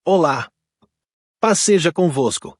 Olá! Paz seja convosco.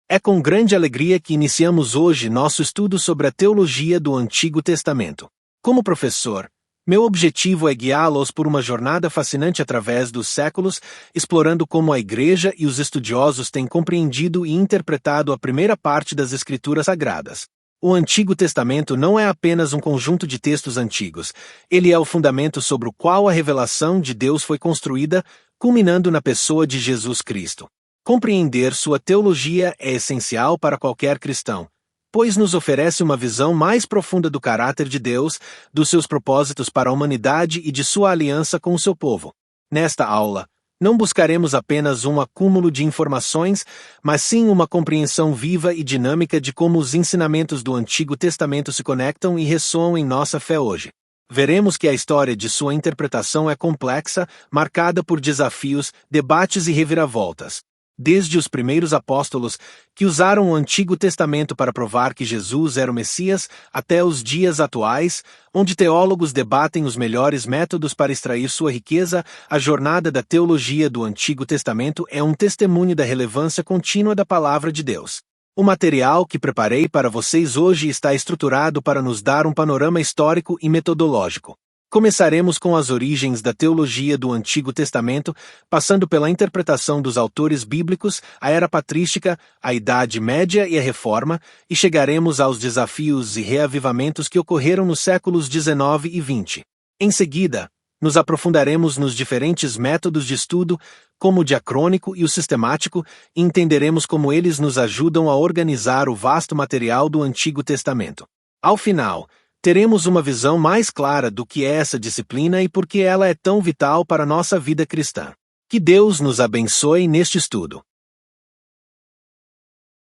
É com grande alegria que iniciamos hoje nosso estudo sobre a teologia do Antigo Testamento. Como professor, meu objetivo é guiá-los por uma jornada fascinante através dos séculos, explorando como a Igreja e os estudiosos têm compreendido e interpretado a primeira parte das Escrituras Sagradas. O Antigo Testamento não é apenas um conjunto de textos antigos, ele é o fundamento sobre o qual a revelação de Deus foi construída, culminando na pessoa de Jesus Cristo. Compreender sua teologia é essencial para qualquer cristão, pois nos oferece uma visão mais profunda do caráter de Deus, dos seus propósitos para a humanidade e de sua aliança com o seu povo. Nesta aula, não buscaremos apenas um acúmulo de informações, mas sim uma compreensão viva e dinâmica de como os ensinamentos do Antigo Testamento se conectam e ressoam em nossa fé hoje. Veremos que a história de sua interpretação é complexa, marcada por desafios, debates e reviravoltas. Desde os primeiros apóstolos, que usaram o Antigo Testamento para provar que Jesus era o Messias, até os dias atuais, onde teólogos debatem os melhores métodos para extrair sua riqueza, a jornada da teologia do Antigo Testamento é um testemunho da relevância contínua da Palavra de Deus. O material que preparei para vocês hoje está estruturado para nos dar um panorama histórico e metodológico. Começaremos com as origens da teologia do Antigo Testamento, passando pela interpretação dos autores bíblicos, a Era Patrística, a Idade Média e a Reforma, e chegaremos aos desafios e reavivamentos que ocorreram nos séculos XIX e XX. Em seguida, nos aprofundaremos nos diferentes métodos de estudo, como o diacrônico e o sistemático, e entenderemos como eles nos ajudam a organizar o vasto material do Antigo Testamento. Ao final, teremos uma visão mais clara do que é essa disciplina e por que ela é tão vital para a nossa vida cristã. Que Deus nos abençoe neste estudo.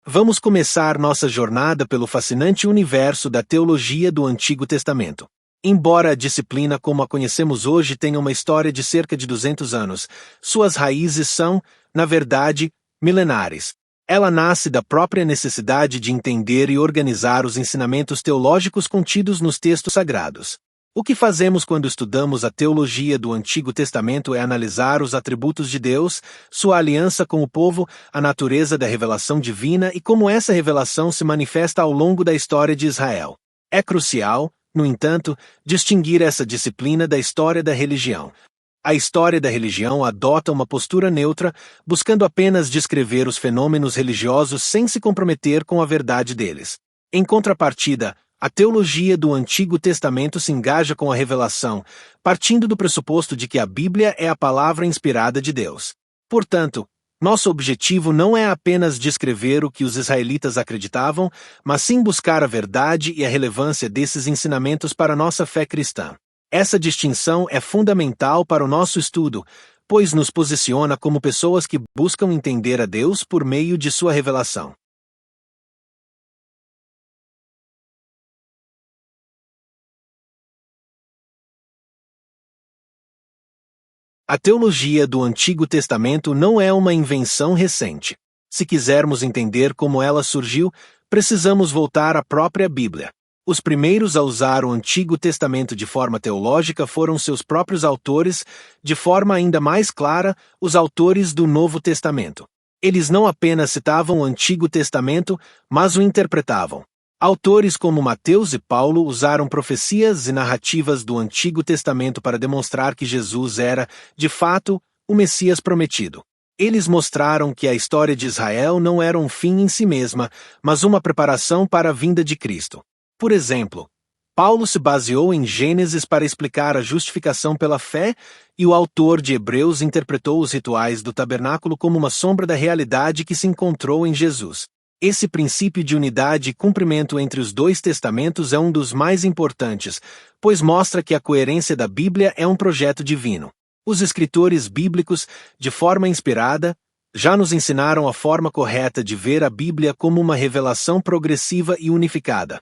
Vamos começar nossa jornada pelo fascinante universo da teologia do Antigo Testamento. Embora a disciplina como a conhecemos hoje tenha uma história de cerca de 200 anos, suas raízes são, na verdade, milenares. Ela nasce da própria necessidade de entender e organizar os ensinamentos teológicos contidos nos textos sagrados. O que fazemos quando estudamos a teologia do Antigo Testamento é analisar os atributos de Deus, sua aliança com o povo, a natureza da revelação divina e como essa revelação se manifesta ao longo da história de Israel. É crucial, no entanto, distinguir essa disciplina da história da religião. A história da religião adota uma postura neutra, buscando apenas descrever os fenômenos religiosos sem se comprometer com a verdade deles. Em contrapartida, a teologia do Antigo Testamento se engaja com a revelação, partindo do pressuposto de que a Bíblia é a palavra inspirada de Deus. Portanto, nosso objetivo não é apenas descrever o que os israelitas acreditavam, mas sim buscar a verdade e a relevância desses ensinamentos para nossa fé cristã. Essa distinção é fundamental para o nosso estudo, pois nos posiciona como pessoas que buscam entender a Deus por meio de sua revelação. A teologia do Antigo Testamento não é uma invenção recente. Se quisermos entender como ela surgiu, precisamos voltar à própria Bíblia. Os primeiros a usar o Antigo Testamento de forma teológica foram seus próprios autores, de forma ainda mais clara, os autores do Novo Testamento. Eles não apenas citavam o Antigo Testamento, mas o interpretavam. Autores como Mateus e Paulo usaram profecias e narrativas do Antigo Testamento para demonstrar que Jesus era, de fato, o Messias prometido. Eles mostraram que a história de Israel não era um fim em si mesma, mas uma preparação para a vinda de Cristo. Por exemplo, Paulo se baseou em Gênesis para explicar a justificação pela fé, e o autor de Hebreus interpretou os rituais do tabernáculo como uma sombra da realidade que se encontrou em Jesus. Esse princípio de unidade e cumprimento entre os dois testamentos é um dos mais importantes, pois mostra que a coerência da Bíblia é um projeto divino. Os escritores bíblicos, de forma inspirada, já nos ensinaram a forma correta de ver a Bíblia como uma revelação progressiva e unificada.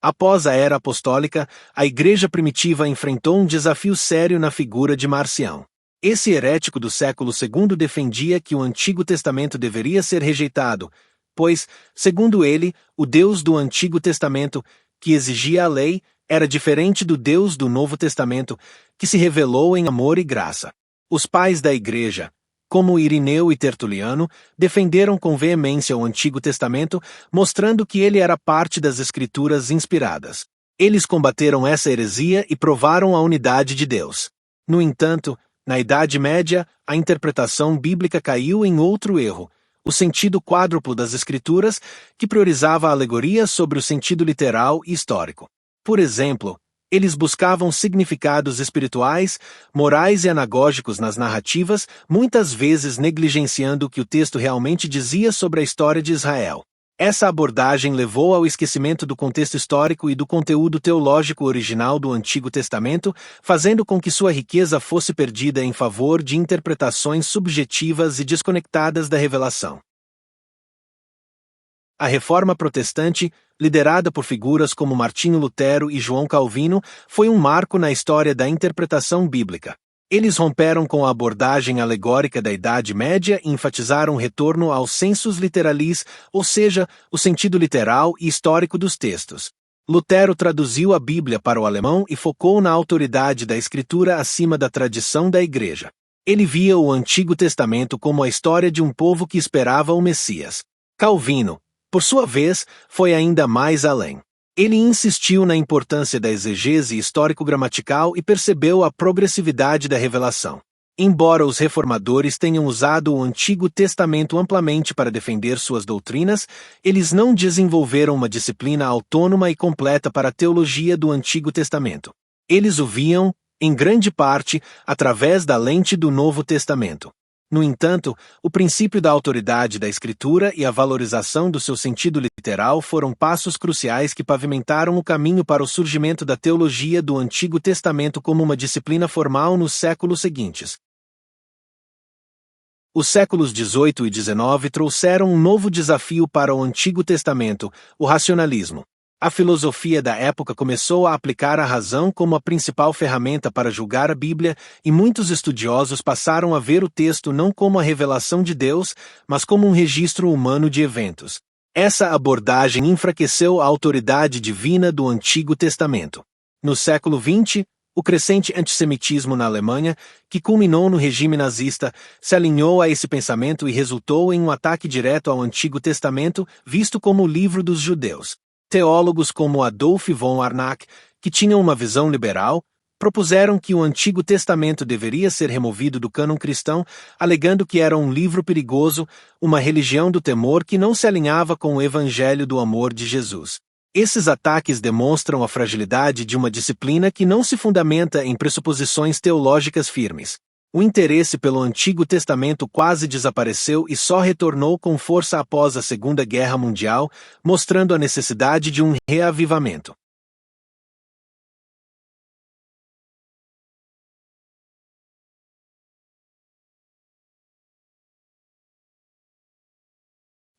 Após a Era Apostólica, a Igreja primitiva enfrentou um desafio sério na figura de Marcião. Esse herético do século II defendia que o Antigo Testamento deveria ser rejeitado, pois, segundo ele, o Deus do Antigo Testamento, que exigia a lei, era diferente do Deus do Novo Testamento, que se revelou em amor e graça. Os pais da Igreja, como Irineu e Tertuliano, defenderam com veemência o Antigo Testamento, mostrando que ele era parte das Escrituras inspiradas. Eles combateram essa heresia e provaram a unidade de Deus. No entanto, na Idade Média, a interpretação bíblica caiu em outro erro, o sentido quádruplo das Escrituras, que priorizava a alegoria sobre o sentido literal e histórico. Por exemplo, eles buscavam significados espirituais, morais e anagógicos nas narrativas, muitas vezes negligenciando o que o texto realmente dizia sobre a história de Israel. Essa abordagem levou ao esquecimento do contexto histórico e do conteúdo teológico original do Antigo Testamento, fazendo com que sua riqueza fosse perdida em favor de interpretações subjetivas e desconectadas da revelação. A Reforma Protestante, liderada por figuras como Martinho Lutero e João Calvino, foi um marco na história da interpretação bíblica. Eles romperam com a abordagem alegórica da Idade Média e enfatizaram o retorno ao sensus literalis, ou seja, o sentido literal e histórico dos textos. Lutero traduziu a Bíblia para o alemão e focou na autoridade da Escritura acima da tradição da Igreja. Ele via o Antigo Testamento como a história de um povo que esperava o Messias. Calvino, por sua vez, foi ainda mais além. Ele insistiu na importância da exegese histórico-gramatical e percebeu a progressividade da revelação. Embora os reformadores tenham usado o Antigo Testamento amplamente para defender suas doutrinas, eles não desenvolveram uma disciplina autônoma e completa para a teologia do Antigo Testamento. Eles o viam, em grande parte, através da lente do Novo Testamento. No entanto, o princípio da autoridade da Escritura e a valorização do seu sentido literal foram passos cruciais que pavimentaram o caminho para o surgimento da teologia do Antigo Testamento como uma disciplina formal nos séculos seguintes. Os séculos XVIII e XIX trouxeram um novo desafio para o Antigo Testamento, o racionalismo. A filosofia da época começou a aplicar a razão como a principal ferramenta para julgar a Bíblia, e muitos estudiosos passaram a ver o texto não como a revelação de Deus, mas como um registro humano de eventos. Essa abordagem enfraqueceu a autoridade divina do Antigo Testamento. No século XX, o crescente antissemitismo na Alemanha, que culminou no regime nazista, se alinhou a esse pensamento e resultou em um ataque direto ao Antigo Testamento, visto como o livro dos judeus. Teólogos como Adolf von Arnack, que tinham uma visão liberal, propuseram que o Antigo Testamento deveria ser removido do cânon cristão, alegando que era um livro perigoso, uma religião do temor que não se alinhava com o evangelho do amor de Jesus. Esses ataques demonstram a fragilidade de uma disciplina que não se fundamenta em pressuposições teológicas firmes. O interesse pelo Antigo Testamento quase desapareceu e só retornou com força após a Segunda Guerra Mundial, mostrando a necessidade de um reavivamento.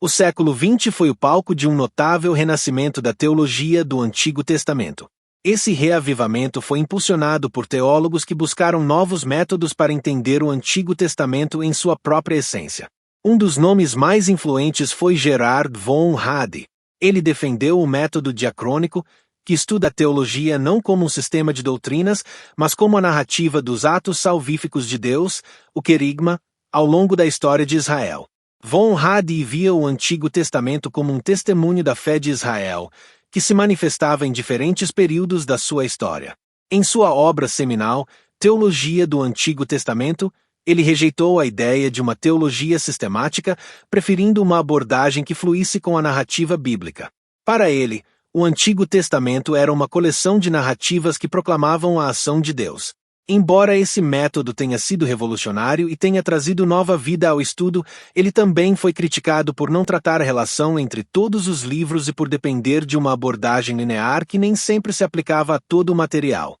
O século XX foi o palco de um notável renascimento da teologia do Antigo Testamento. Esse reavivamento foi impulsionado por teólogos que buscaram novos métodos para entender o Antigo Testamento em sua própria essência. Um dos nomes mais influentes foi Gerhard von Rade. Ele defendeu o método diacrônico, que estuda a teologia não como um sistema de doutrinas, mas como a narrativa dos atos salvíficos de Deus, o querigma, ao longo da história de Israel. Von Rade via o Antigo Testamento como um testemunho da fé de Israel, que se manifestava em diferentes períodos da sua história. Em sua obra seminal, Teologia do Antigo Testamento, ele rejeitou a ideia de uma teologia sistemática, preferindo uma abordagem que fluísse com a narrativa bíblica. Para ele, o Antigo Testamento era uma coleção de narrativas que proclamavam a ação de Deus. Embora esse método tenha sido revolucionário e tenha trazido nova vida ao estudo, ele também foi criticado por não tratar a relação entre todos os livros e por depender de uma abordagem linear que nem sempre se aplicava a todo o material.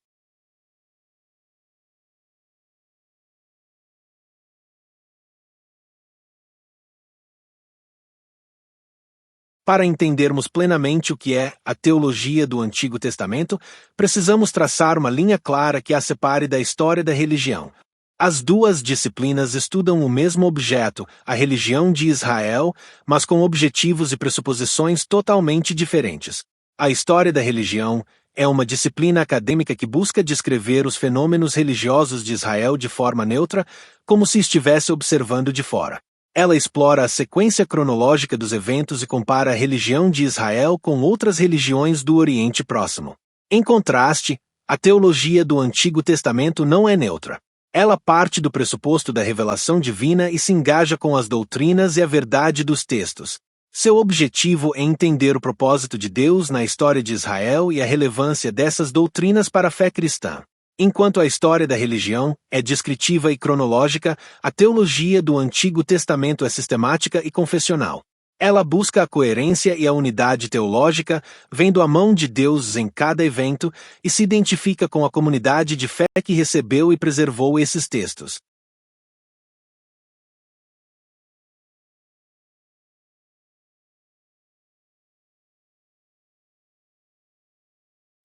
Para entendermos plenamente o que é a teologia do Antigo Testamento, precisamos traçar uma linha clara que a separe da história da religião. As duas disciplinas estudam o mesmo objeto, a religião de Israel, mas com objetivos e pressuposições totalmente diferentes. A história da religião é uma disciplina acadêmica que busca descrever os fenômenos religiosos de Israel de forma neutra, como se estivesse observando de fora. Ela explora a sequência cronológica dos eventos e compara a religião de Israel com outras religiões do Oriente Próximo. Em contraste, a teologia do Antigo Testamento não é neutra. Ela parte do pressuposto da revelação divina e se engaja com as doutrinas e a verdade dos textos. Seu objetivo é entender o propósito de Deus na história de Israel e a relevância dessas doutrinas para a fé cristã. Enquanto a história da religião é descritiva e cronológica, a teologia do Antigo Testamento é sistemática e confessional. Ela busca a coerência e a unidade teológica, vendo a mão de Deus em cada evento, e se identifica com a comunidade de fé que recebeu e preservou esses textos.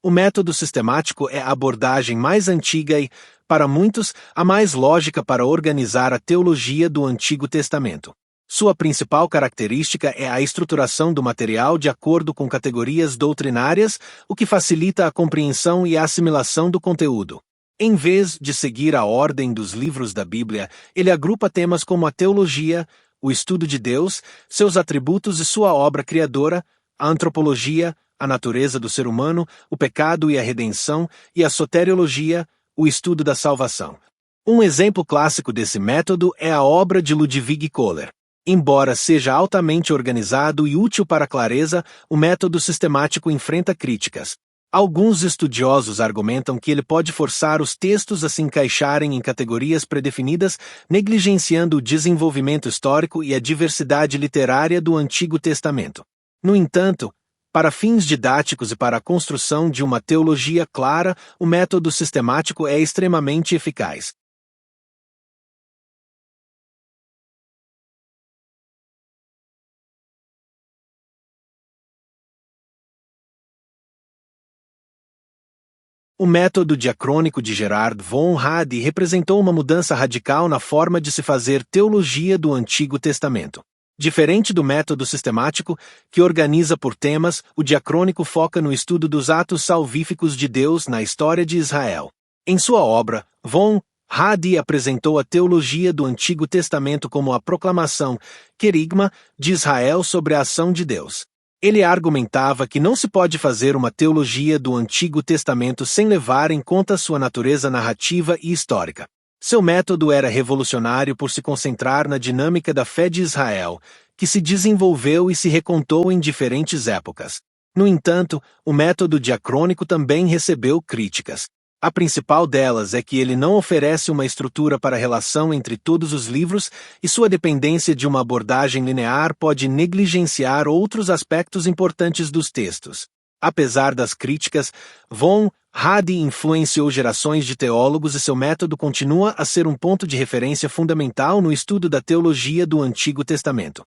O método sistemático é a abordagem mais antiga e, para muitos, a mais lógica para organizar a teologia do Antigo Testamento. Sua principal característica é a estruturação do material de acordo com categorias doutrinárias, o que facilita a compreensão e a assimilação do conteúdo. Em vez de seguir a ordem dos livros da Bíblia, ele agrupa temas como a teologia, o estudo de Deus, seus atributos e sua obra criadora, a antropologia, a natureza do ser humano, o pecado e a redenção, e a soteriologia, o estudo da salvação. Um exemplo clássico desse método é a obra de Ludwig Kohler. Embora seja altamente organizado e útil para a clareza, o método sistemático enfrenta críticas. Alguns estudiosos argumentam que ele pode forçar os textos a se encaixarem em categorias predefinidas, negligenciando o desenvolvimento histórico e a diversidade literária do Antigo Testamento. No entanto, para fins didáticos e para a construção de uma teologia clara, o método sistemático é extremamente eficaz. O método diacrônico de Gerard von Radi representou uma mudança radical na forma de se fazer teologia do Antigo Testamento. Diferente do método sistemático, que organiza por temas, o diacrônico foca no estudo dos atos salvíficos de Deus na história de Israel. Em sua obra, von Radi apresentou a teologia do Antigo Testamento como a proclamação, querigma, de Israel sobre a ação de Deus. Ele argumentava que não se pode fazer uma teologia do Antigo Testamento sem levar em conta sua natureza narrativa e histórica. Seu método era revolucionário por se concentrar na dinâmica da fé de Israel, que se desenvolveu e se recontou em diferentes épocas. No entanto, o método diacrônico também recebeu críticas. A principal delas é que ele não oferece uma estrutura para a relação entre todos os livros e sua dependência de uma abordagem linear pode negligenciar outros aspectos importantes dos textos. Apesar das críticas, von Radi influenciou gerações de teólogos e seu método continua a ser um ponto de referência fundamental no estudo da teologia do Antigo Testamento.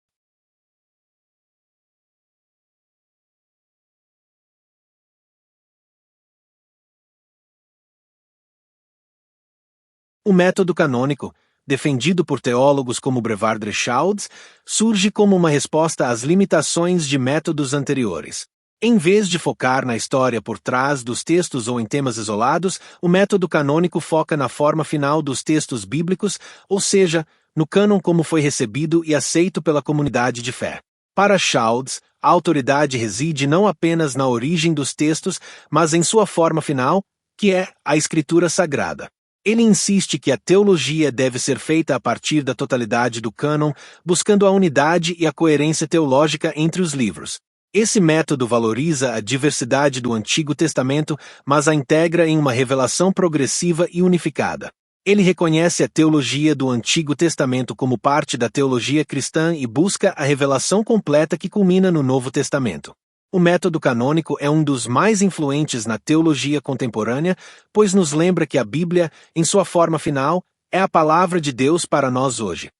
O método canônico, defendido por teólogos como Brevard Rechaud, surge como uma resposta às limitações de métodos anteriores. Em vez de focar na história por trás dos textos ou em temas isolados, o método canônico foca na forma final dos textos bíblicos, ou seja, no cânon como foi recebido e aceito pela comunidade de fé. Para Childs, a autoridade reside não apenas na origem dos textos, mas em sua forma final, que é a Escritura Sagrada. Ele insiste que a teologia deve ser feita a partir da totalidade do cânon, buscando a unidade e a coerência teológica entre os livros. Esse método valoriza a diversidade do Antigo Testamento, mas a integra em uma revelação progressiva e unificada. Ele reconhece a teologia do Antigo Testamento como parte da teologia cristã e busca a revelação completa que culmina no Novo Testamento. O método canônico é um dos mais influentes na teologia contemporânea, pois nos lembra que a Bíblia, em sua forma final, é a palavra de Deus para nós hoje.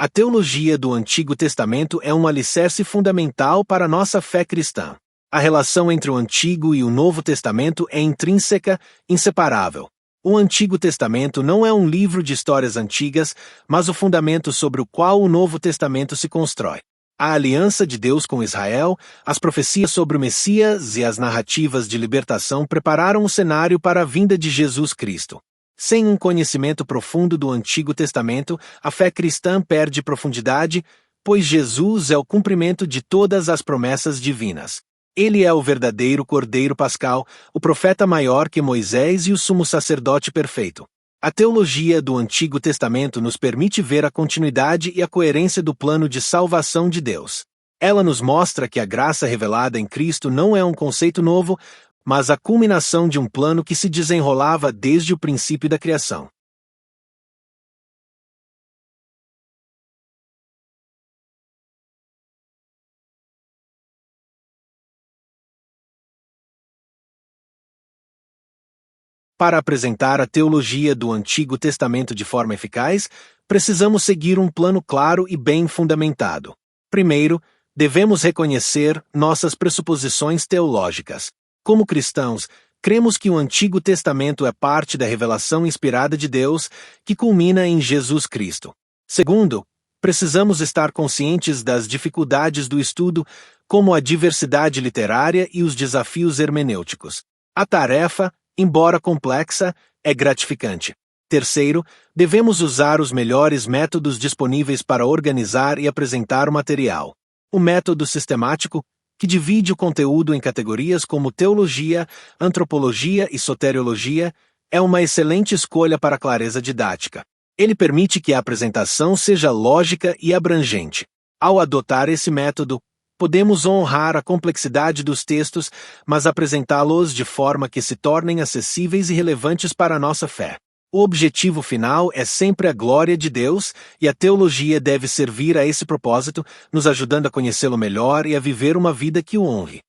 A teologia do Antigo Testamento é um alicerce fundamental para a nossa fé cristã. A relação entre o Antigo e o Novo Testamento é intrínseca, inseparável. O Antigo Testamento não é um livro de histórias antigas, mas o fundamento sobre o qual o Novo Testamento se constrói. A aliança de Deus com Israel, as profecias sobre o Messias e as narrativas de libertação prepararam o cenário para a vinda de Jesus Cristo. Sem um conhecimento profundo do Antigo Testamento, a fé cristã perde profundidade, pois Jesus é o cumprimento de todas as promessas divinas. Ele é o verdadeiro Cordeiro Pascal, o profeta maior que Moisés e o sumo sacerdote perfeito. A teologia do Antigo Testamento nos permite ver a continuidade e a coerência do plano de salvação de Deus. Ela nos mostra que a graça revelada em Cristo não é um conceito novo, mas a culminação de um plano que se desenrolava desde o princípio da criação. Para apresentar a teologia do Antigo Testamento de forma eficaz, precisamos seguir um plano claro e bem fundamentado. Primeiro, devemos reconhecer nossas pressuposições teológicas. Como cristãos, cremos que o Antigo Testamento é parte da revelação inspirada de Deus, que culmina em Jesus Cristo. Segundo, precisamos estar conscientes das dificuldades do estudo, como a diversidade literária e os desafios hermenêuticos. A tarefa, embora complexa, é gratificante. Terceiro, devemos usar os melhores métodos disponíveis para organizar e apresentar o material. O método sistemático, que divide o conteúdo em categorias como teologia, antropologia e soteriologia, é uma excelente escolha para a clareza didática. Ele permite que a apresentação seja lógica e abrangente. Ao adotar esse método, podemos honrar a complexidade dos textos, mas apresentá-los de forma que se tornem acessíveis e relevantes para a nossa fé. O objetivo final é sempre a glória de Deus, e a teologia deve servir a esse propósito, nos ajudando a conhecê-lo melhor e a viver uma vida que o honre.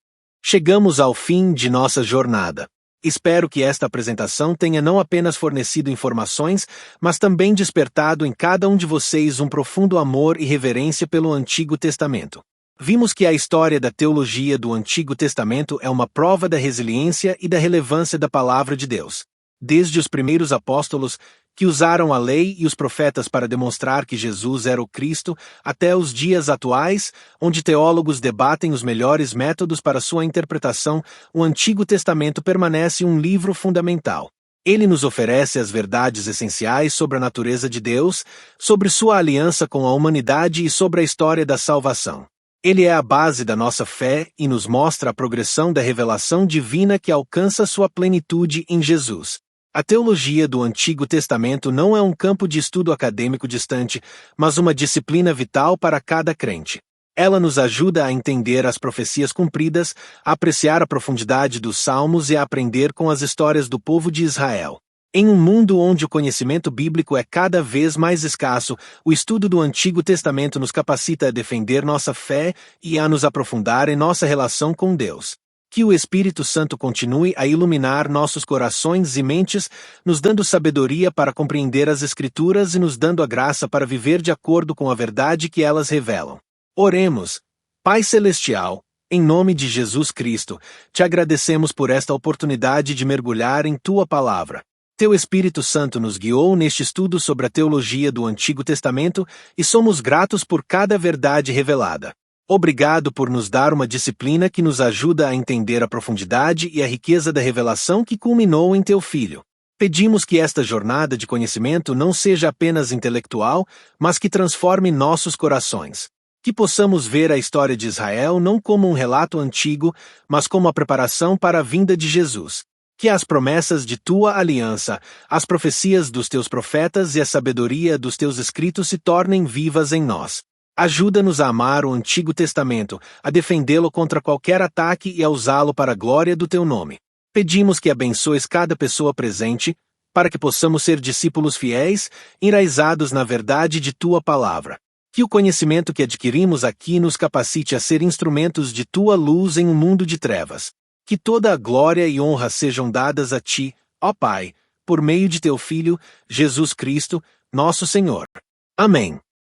Chegamos ao fim de nossa jornada. Espero que esta apresentação tenha não apenas fornecido informações, mas também despertado em cada um de vocês um profundo amor e reverência pelo Antigo Testamento. Vimos que a história da teologia do Antigo Testamento é uma prova da resiliência e da relevância da palavra de Deus. Desde os primeiros apóstolos, que usaram a lei e os profetas para demonstrar que Jesus era o Cristo, até os dias atuais, onde teólogos debatem os melhores métodos para sua interpretação, o Antigo Testamento permanece um livro fundamental. Ele nos oferece as verdades essenciais sobre a natureza de Deus, sobre sua aliança com a humanidade e sobre a história da salvação. Ele é a base da nossa fé e nos mostra a progressão da revelação divina que alcança sua plenitude em Jesus. A teologia do Antigo Testamento não é um campo de estudo acadêmico distante, mas uma disciplina vital para cada crente. Ela nos ajuda a entender as profecias cumpridas, a apreciar a profundidade dos salmos e a aprender com as histórias do povo de Israel. Em um mundo onde o conhecimento bíblico é cada vez mais escasso, o estudo do Antigo Testamento nos capacita a defender nossa fé e a nos aprofundar em nossa relação com Deus. Que o Espírito Santo continue a iluminar nossos corações e mentes, nos dando sabedoria para compreender as Escrituras e nos dando a graça para viver de acordo com a verdade que elas revelam. Oremos. Pai Celestial, em nome de Jesus Cristo, te agradecemos por esta oportunidade de mergulhar em Tua Palavra. Teu Espírito Santo nos guiou neste estudo sobre a teologia do Antigo Testamento e somos gratos por cada verdade revelada. Obrigado por nos dar uma disciplina que nos ajuda a entender a profundidade e a riqueza da revelação que culminou em Teu Filho. Pedimos que esta jornada de conhecimento não seja apenas intelectual, mas que transforme nossos corações. Que possamos ver a história de Israel não como um relato antigo, mas como a preparação para a vinda de Jesus. Que as promessas de Tua aliança, as profecias dos Teus profetas e a sabedoria dos Teus escritos se tornem vivas em nós. Ajuda-nos a amar o Antigo Testamento, a defendê-lo contra qualquer ataque e a usá-lo para a glória do Teu nome. Pedimos que abençoes cada pessoa presente, para que possamos ser discípulos fiéis, enraizados na verdade de Tua palavra. Que o conhecimento que adquirimos aqui nos capacite a ser instrumentos de Tua luz em um mundo de trevas. Que toda a glória e honra sejam dadas a Ti, ó Pai, por meio de Teu Filho, Jesus Cristo, nosso Senhor. Amém.